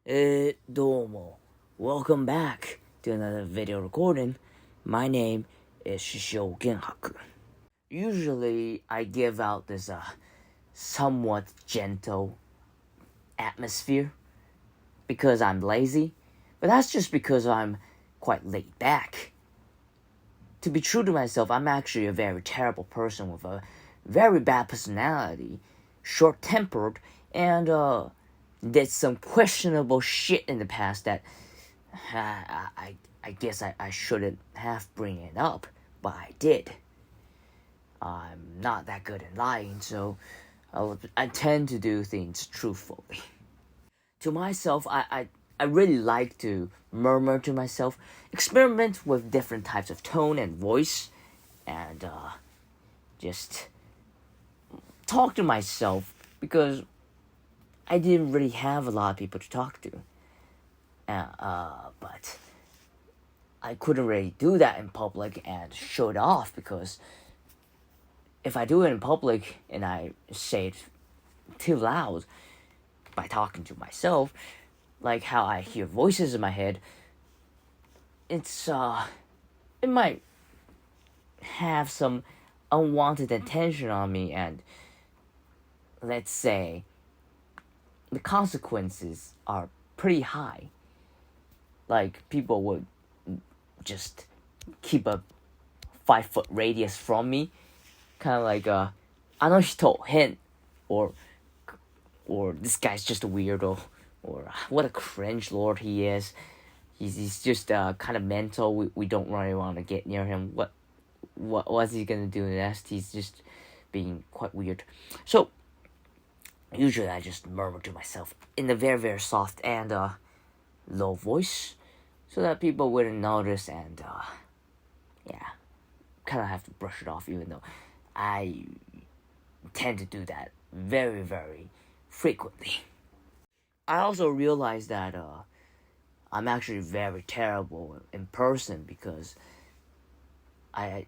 どうも. Welcome back to another video recording. My name is Shishio Genhaku. Usually, I give out this somewhat gentle atmosphere because I'm lazy, but that's just because I'm quite laid back. To be true to myself, I'm actually a very terrible person with a very bad personality, short-tempered, and did some questionable shit in the past that I guess I shouldn't have bring it up, but I did. I'm not that good at lying, so I tend to do things truthfully. To myself, I really like to murmur to myself, experiment with different types of tone and voice, and just talk to myself because I didn't really have a lot of people to talk to. But I couldn't really do that in public and show it off because if I do it in public and I say it too loud by talking to myself, like how I hear voices in my head, it might have some unwanted attention on me, and let's say the consequences are pretty high. Like, people would just keep a 5-foot radius from me, kind of like あの人変, or this guy's just a weirdo, or what a cringe lord he is. He's just kind of mental. We don't really want to get near him. What's he gonna do next? He's just being quite weird. So usually I just murmur to myself in a very, very soft and low voice, so that people wouldn't notice, and kind of have to brush it off, even though I tend to do that very, very frequently. I also realized that I'm actually very terrible in person because I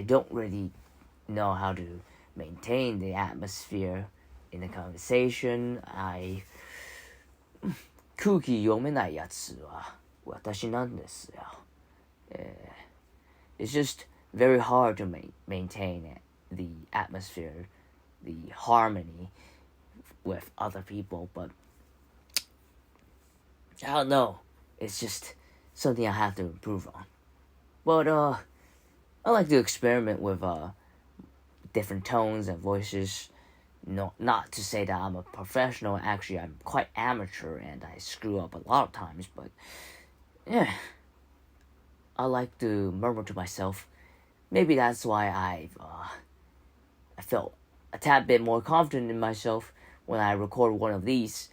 don't really know how to maintain the atmosphere in a conversation. 空気読めないやつは私なんですよ。It's just very hard to maintain the atmosphere, the harmony with other people, but I don't know. It's just something I have to improve on. But I like to experiment with different tones and voices. No, not to say that I'm a professional. Actually, I'm quite amateur and I screw up a lot of times. But yeah, I like to murmur to myself. Maybe that's why I felt a tad bit more confident in myself when I record one of these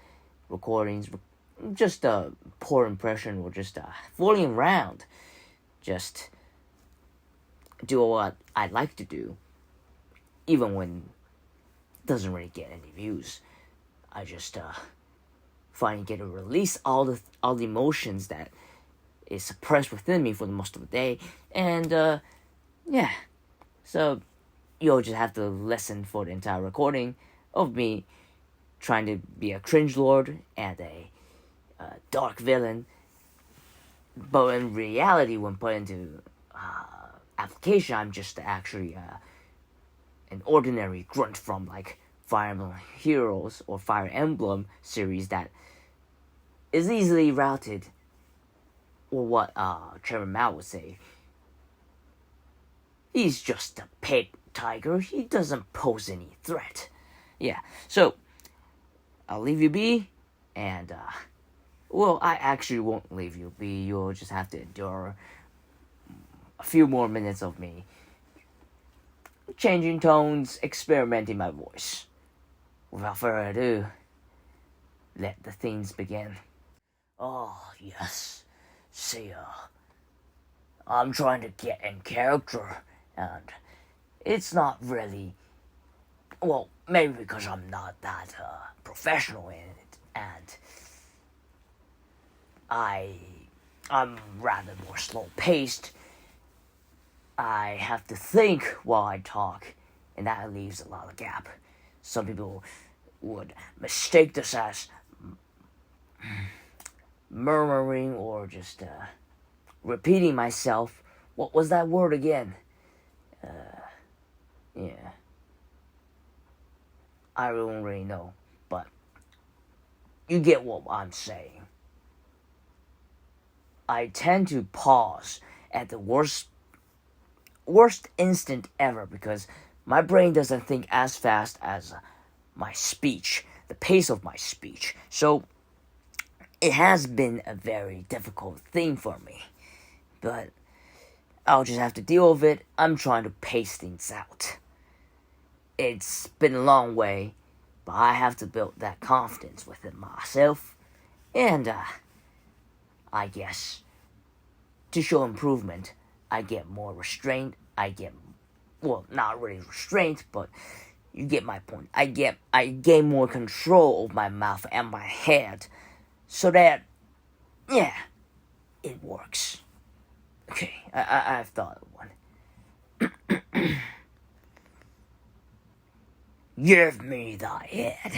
recordings. Just a poor impression, or just fooling around. Just do what I like to do, even when it doesn't really get any views. I just finally get to release all the emotions that is suppressed within me for the most of the day, and yeah. So you'll just have to listen for the entire recording of me trying to be a cringe lord and a dark villain, but in reality, when put into application, I'm just actually an ordinary grunt from like Fire Emblem Heroes or Fire Emblem series that is easily routed, or what Chairman Mao would say, he's just a paper tiger. He doesn't pose any threat. Yeah, so I'll leave you be, and well, I actually won't leave you be. You'll just have to endure a few more minutes of me changing tones, experimenting my voice. Without further ado, let the things begin. Oh, yes. See, I'm trying to get in character, and it's not really, well, maybe because I'm not that professional in it, and I'm rather more slow-paced. I have to think while I talk, and that leaves a lot of gap. Some people would mistake this as murmuring or just repeating myself. What was that word again? Yeah. I don't really know, but you get what I'm saying. I tend to pause at the worst instant ever because my brain doesn't think as fast as my speech, the pace of my speech. So it has been a very difficult thing for me. But I'll just have to deal with it. I'm trying to pace things out. It's been a long way, but I have to build that confidence within myself. And I guess to show improvement, I get more restraint. Well, not really restraint, but you get my point. I gain more control of my mouth and my head, so that, yeah, it works. Okay, I've thought of one. Give me thy head.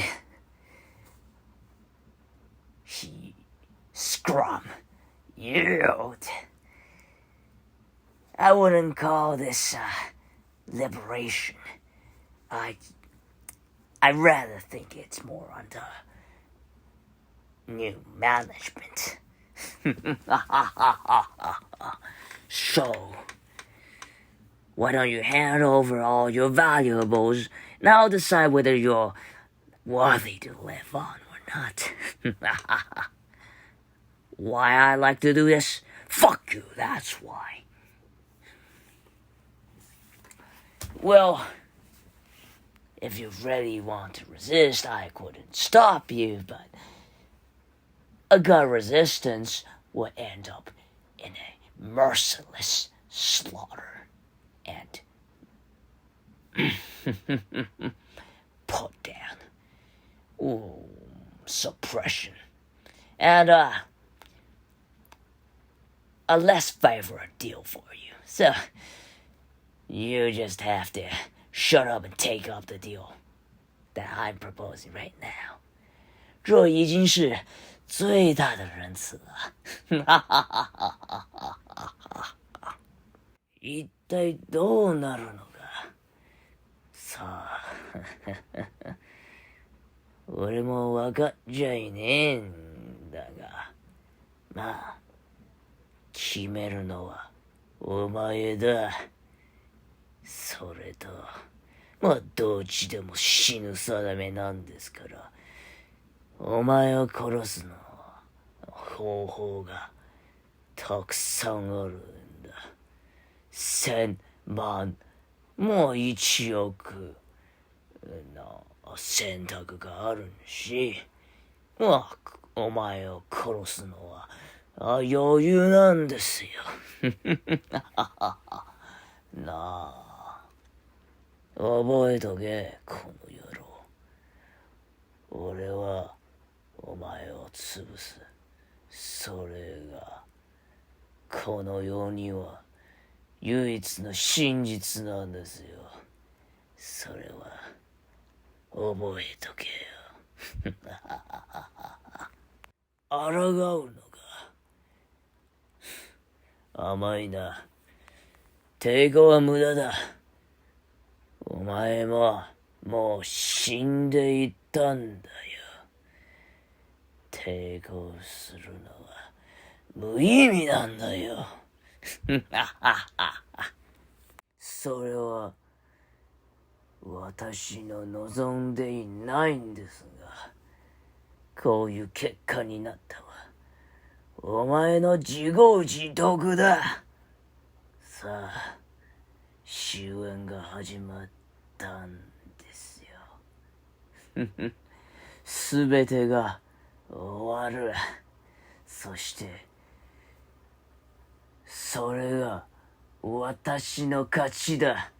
He scrum yelled. I wouldn't call this liberation. I rather think it's more under new management. So, why don't you hand over all your valuables, and I'll decide whether you're worthy to live on or not. Why I like to do this? Fuck you, that's why. Well, if you really want to resist, I couldn't stop you, but a gut resistance would end up in a merciless slaughter and put down. Ooh, suppression. And a less favorite deal for you. So you just have to shut up and take up the deal that I'm proposing right now. 这已经是最大的仁慈了。一体どうなるのか。さあ、俺も分かっちゃいねえんだが、まあ、決めるのはお前だ。それと、まあどっちでも死ぬ定めなんですから、お前を殺すのは方法がたくさんあるんだ。1000万、もう1億の選択があるし、まあお前を殺すのは余裕なんですよ。なあ、覚えとけ、この野郎。俺はお前を潰す。それがこの世には唯一の真実なんですよ。それは覚えとけよ。抗うのか。甘いな。抵抗は無駄だ。お前ももう死んでいったんだよ。抵抗するのは無意味なんだよ。それは私の望んでいないんですが、こういう結果になったわ。お前の自業自得だ。さあ、終焉が始まったんですよ。すべてが終わる。そしてそれが私の勝ちだ。